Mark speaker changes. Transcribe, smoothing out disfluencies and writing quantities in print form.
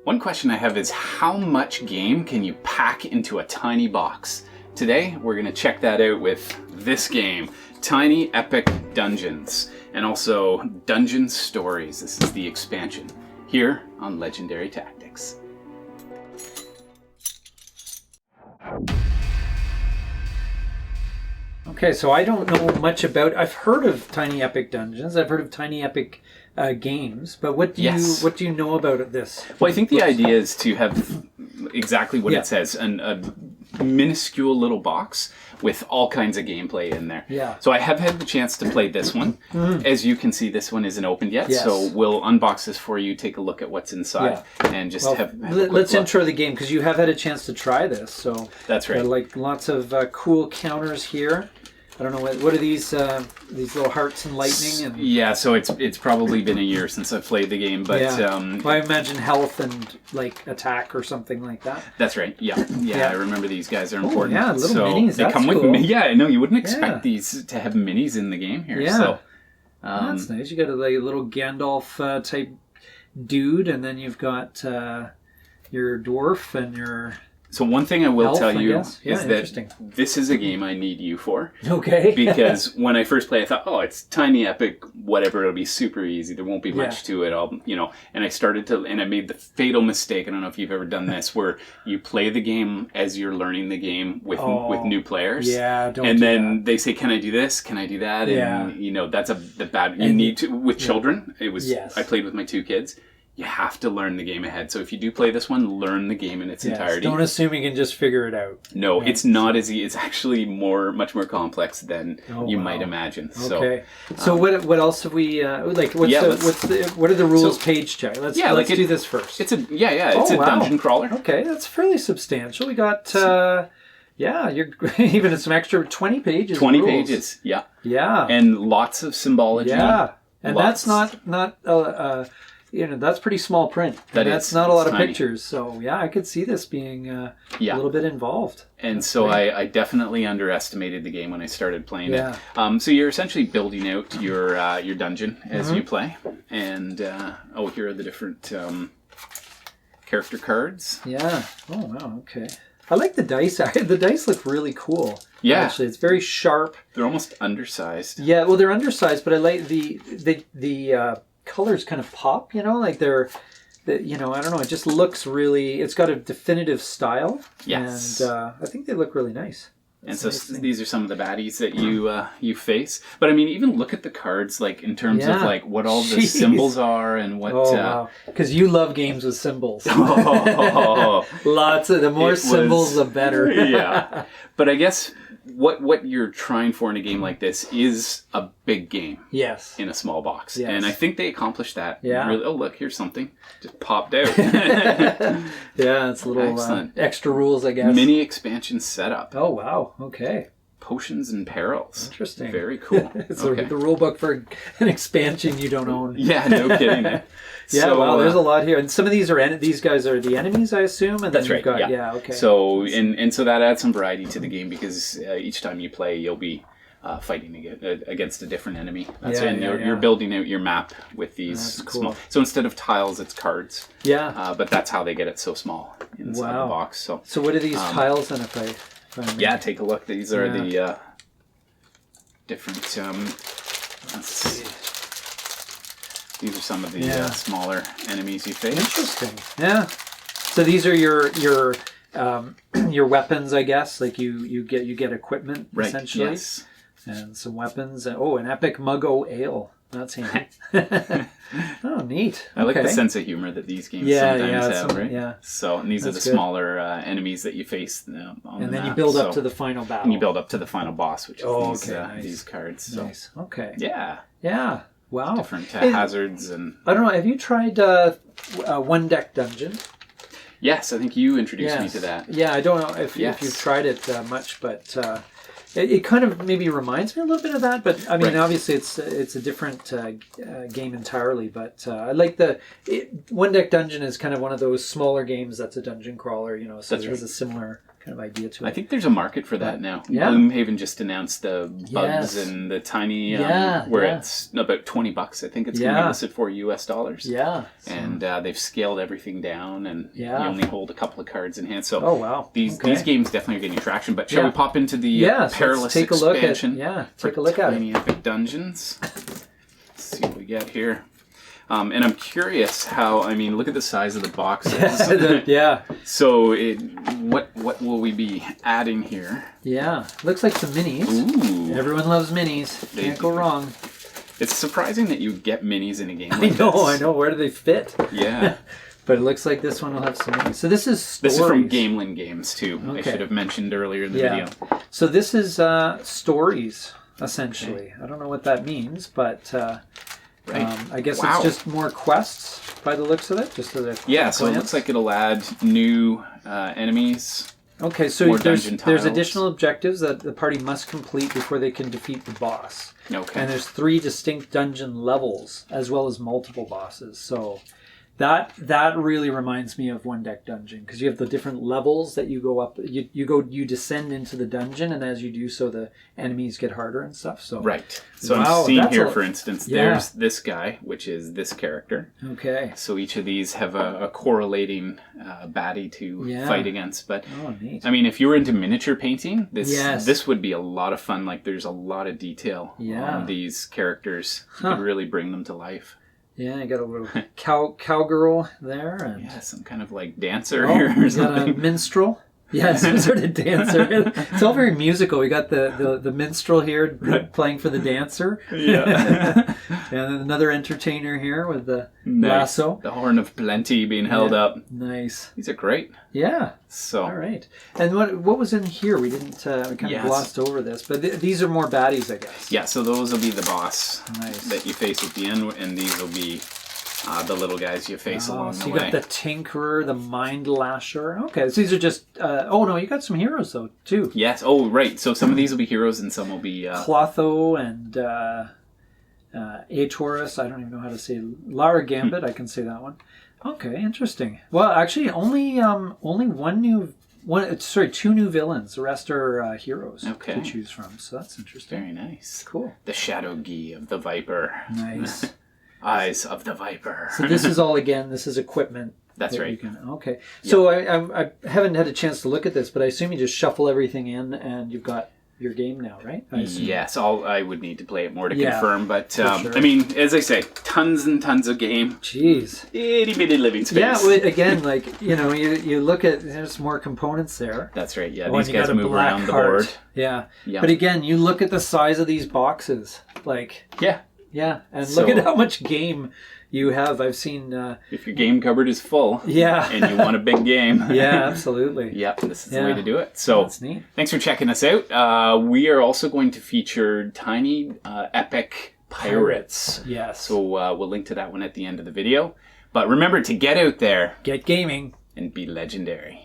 Speaker 1: One question I have is how much game can you pack into a tiny box? Today, we're going to check that out with this game, Tiny Epic Dungeons, and also Dungeon Stories. This is the expansion here on Legendary Tactics.
Speaker 2: Okay, so I don't know much about. I've heard of Tiny Epic Dungeons. I've heard of Tiny Epic games, but what do you know about this?
Speaker 1: Well, I think the idea is to have exactly what it says, a minuscule little box with all kinds of gameplay in there.
Speaker 2: Yeah.
Speaker 1: So I have had the chance to play this one. As you can see, this one isn't opened yet, so we'll unbox this for you, take a look at what's inside, and just have a quick
Speaker 2: let's
Speaker 1: look.
Speaker 2: intro the game, because you have had a chance to try this. So
Speaker 1: That's right.
Speaker 2: Like lots of cool counters here. I don't know what are these little hearts and lightning and
Speaker 1: Yeah, so it's probably been a year since I've played the game, but
Speaker 2: well, I imagine health and like attack or something like that.
Speaker 1: That's right. Yeah. I remember these guys are important.
Speaker 2: Yeah, little minis.
Speaker 1: They come with yeah. I know you wouldn't expect these to have minis in the game here.
Speaker 2: Yeah,
Speaker 1: so,
Speaker 2: that's nice. You got a little Gandalf type dude, and then you've got your dwarf and your.
Speaker 1: So one thing I will tell you is
Speaker 2: that
Speaker 1: this is a game I need you for.
Speaker 2: Okay.
Speaker 1: Because when I first played, I thought, oh, it's Tiny Epic, whatever, it'll be super easy. There won't be much to it. And I started to, and I made the fatal mistake. I don't know if you've ever done this, where you play the game as you're learning the game with new players.
Speaker 2: Yeah,
Speaker 1: And then they say, can I do this? Can I do that? And, that's the bad, you need to, with children, it was, I played with my 2 kids. You have to learn the game ahead. So if you do play this one, learn the game in its entirety.
Speaker 2: Don't assume you can just figure it out.
Speaker 1: No, it's not as easy. It's actually much more complex than you might imagine.
Speaker 2: Okay. So what else have we what are the rules page check? Let's do this first.
Speaker 1: It's a dungeon crawler.
Speaker 2: Okay, that's fairly substantial. We got you're even some extra 20 pages.
Speaker 1: 20 pages. Yeah.
Speaker 2: Yeah.
Speaker 1: And lots of symbology.
Speaker 2: Yeah. And that's not that's pretty small print. That's not a lot of pictures. So I could see this being a little bit involved.
Speaker 1: And so I definitely underestimated the game when I started playing it. So you're essentially building out your dungeon as you play. And here are the different character cards.
Speaker 2: Yeah. Oh wow. Okay. I like the dice. The dice look really cool.
Speaker 1: Yeah.
Speaker 2: Actually, it's very sharp.
Speaker 1: They're almost undersized.
Speaker 2: Yeah. Well, they're undersized, but I like the colors kind of pop, like they're, I don't know, it just looks really, it's got a definitive style.
Speaker 1: Yes.
Speaker 2: And I think they look really nice.
Speaker 1: That's and so these are some of the baddies that you face. But I mean, even look at the cards, like in terms of like what all the symbols are and what.
Speaker 2: Oh, wow. Because you love games with symbols. Lots of, the more symbols, the better.
Speaker 1: Yeah. But I guess what you're trying for in a game like this is a big game.
Speaker 2: Yes.
Speaker 1: In a small box.
Speaker 2: Yes.
Speaker 1: And I think they accomplished that.
Speaker 2: Yeah.
Speaker 1: Really, look, here's something. Just popped out.
Speaker 2: Yeah, it's a little extra rules, I guess.
Speaker 1: Mini expansion setup.
Speaker 2: Oh, wow. Okay.
Speaker 1: Potions and perils.
Speaker 2: Interesting.
Speaker 1: Very cool.
Speaker 2: So the rule book for an expansion you don't own.
Speaker 1: Yeah, no kidding.
Speaker 2: Yeah, so, wow, there's a lot here. And some of these guys are the enemies, I assume? And
Speaker 1: that's right,
Speaker 2: okay.
Speaker 1: So, and so that adds some variety to the game, because each time you play, you'll be fighting against a different enemy. You're building out your map with these small... So instead of tiles, it's cards.
Speaker 2: Yeah.
Speaker 1: But that's how they get it so small inside the box. So
Speaker 2: what are these tiles then, if I
Speaker 1: take a look. These are the different... let's see. These are some of the smaller enemies you face.
Speaker 2: Interesting. Yeah. So these are your weapons, I guess. Like you get equipment essentially.
Speaker 1: Yes.
Speaker 2: And some weapons. An epic muggo ale. That's handy. Oh, neat.
Speaker 1: I like the sense of humor that these games sometimes have, right?
Speaker 2: Yeah.
Speaker 1: So, and these are the smaller enemies that you face on
Speaker 2: and
Speaker 1: the
Speaker 2: then
Speaker 1: map.
Speaker 2: You build up to the final battle.
Speaker 1: And you build up to the final boss, which is
Speaker 2: nice.
Speaker 1: These cards. So.
Speaker 2: Nice. Okay.
Speaker 1: Yeah.
Speaker 2: Yeah. Wow.
Speaker 1: Different hazards and...
Speaker 2: I don't know. Have you tried One Deck Dungeon?
Speaker 1: Yes, I think you introduced me to that.
Speaker 2: Yeah, I don't know if you've tried it much, but it kind of maybe reminds me a little bit of that. But I mean, obviously it's a different game entirely. But I like One Deck Dungeon is kind of one of those smaller games that's a dungeon crawler. So it has a similar kind of idea to it.
Speaker 1: I think there's a market for that now.
Speaker 2: Yeah.
Speaker 1: Gloomhaven just announced the bugs
Speaker 2: Yes.
Speaker 1: and the tiny,
Speaker 2: Yeah,
Speaker 1: where
Speaker 2: yeah.
Speaker 1: it's about $20. I think it's going to be listed for US dollars.
Speaker 2: Yeah.
Speaker 1: And they've scaled everything down, and
Speaker 2: Yeah.
Speaker 1: you only hold a couple of cards in hand. So
Speaker 2: Oh, wow.
Speaker 1: these
Speaker 2: Okay.
Speaker 1: games definitely are getting traction. But shall
Speaker 2: Yeah.
Speaker 1: we pop into the
Speaker 2: Yeah, so
Speaker 1: Perilous
Speaker 2: let's take a look at
Speaker 1: expansion?
Speaker 2: take a look at it.
Speaker 1: Tiny Epic Dungeons. Let's see what we get here. And I'm curious how, I mean, look at the size of the boxes.
Speaker 2: Yeah.
Speaker 1: So what will we be adding here?
Speaker 2: Yeah. Looks like some minis.
Speaker 1: Ooh.
Speaker 2: Everyone loves minis. Can't go wrong.
Speaker 1: It's surprising that you get minis in a game like
Speaker 2: I know. Where do they fit?
Speaker 1: Yeah.
Speaker 2: But it looks like this one will have some minis. So this is stories.
Speaker 1: This is from Gamelin Games, too. I
Speaker 2: Okay.
Speaker 1: should have mentioned earlier in the video.
Speaker 2: So this is stories, essentially. Okay. I don't know what that means, but I guess it's just more quests by the looks of it. Just so that
Speaker 1: so it looks like it'll add new enemies.
Speaker 2: Okay, so there's additional objectives that the party must complete before they can defeat the boss.
Speaker 1: Okay.
Speaker 2: And there's 3 distinct dungeon levels, as well as multiple bosses. So that really reminds me of One Deck Dungeon, because you have the different levels that you go up. You descend into the dungeon, and as you do so, the enemies get harder and stuff. So
Speaker 1: right. So I'm seeing here, for instance, there's this guy, which is this character.
Speaker 2: Okay.
Speaker 1: So each of these have a correlating baddie to fight against. But
Speaker 2: neat.
Speaker 1: I mean, if you were into miniature painting, this would be a lot of fun. Like, there's a lot of detail on these characters. You could really bring them to life.
Speaker 2: Yeah, you got a little cowgirl there. And
Speaker 1: some kind of like dancer here or something.
Speaker 2: Got a minstrel. Yeah, some sort of dancer. It's all very musical. We got the minstrel here playing for the dancer.
Speaker 1: Yeah.
Speaker 2: And then another entertainer here with the lasso.
Speaker 1: The horn of plenty being held up.
Speaker 2: Nice.
Speaker 1: These are great.
Speaker 2: Yeah.
Speaker 1: So.
Speaker 2: All right. And what was in here? We didn't, we kind of glossed over this, but these are more baddies, I guess.
Speaker 1: Yeah, so those will be the boss that you face at the end, and these will be the little guys you face along the way. So
Speaker 2: you got the Tinkerer, the Mind Lasher. Okay, so these are just... you got some heroes, though, too.
Speaker 1: Yes. Oh, right. So some of these will be heroes, and some will be...
Speaker 2: Clotho and Taurus. I don't even know how to say... Lara Gambit, I can say that one. Okay, interesting. Well, actually, only two new villains. The rest are heroes to choose from, so that's interesting.
Speaker 1: Very nice.
Speaker 2: Cool.
Speaker 1: The Shadow Gi of the Viper.
Speaker 2: Nice.
Speaker 1: Eyes of the Viper.
Speaker 2: So this is all, again, this is equipment.
Speaker 1: That's right.
Speaker 2: Okay. So I haven't had a chance to look at this, but I assume you just shuffle everything in and you've got your game now, right?
Speaker 1: Yes, I would need to play it more to confirm, but
Speaker 2: sure.
Speaker 1: I mean, as I say, tons and tons of game.
Speaker 2: Jeez.
Speaker 1: Itty bitty living space.
Speaker 2: Yeah, well, again, like, you look at, there's more components there.
Speaker 1: That's right, yeah. These guys move around the board.
Speaker 2: Yeah. But again, you look at the size of these boxes. Like... Yeah, and look at how much game you have. I've seen...
Speaker 1: if your game cupboard is full and you want a big game.
Speaker 2: Yeah, absolutely.
Speaker 1: Yep, this is the way to do it. So
Speaker 2: that's neat.
Speaker 1: Thanks for checking us out. We are also going to feature tiny epic pirates.
Speaker 2: Yes.
Speaker 1: So we'll link to that one at the end of the video. But remember to get out there.
Speaker 2: Get gaming.
Speaker 1: And be legendary.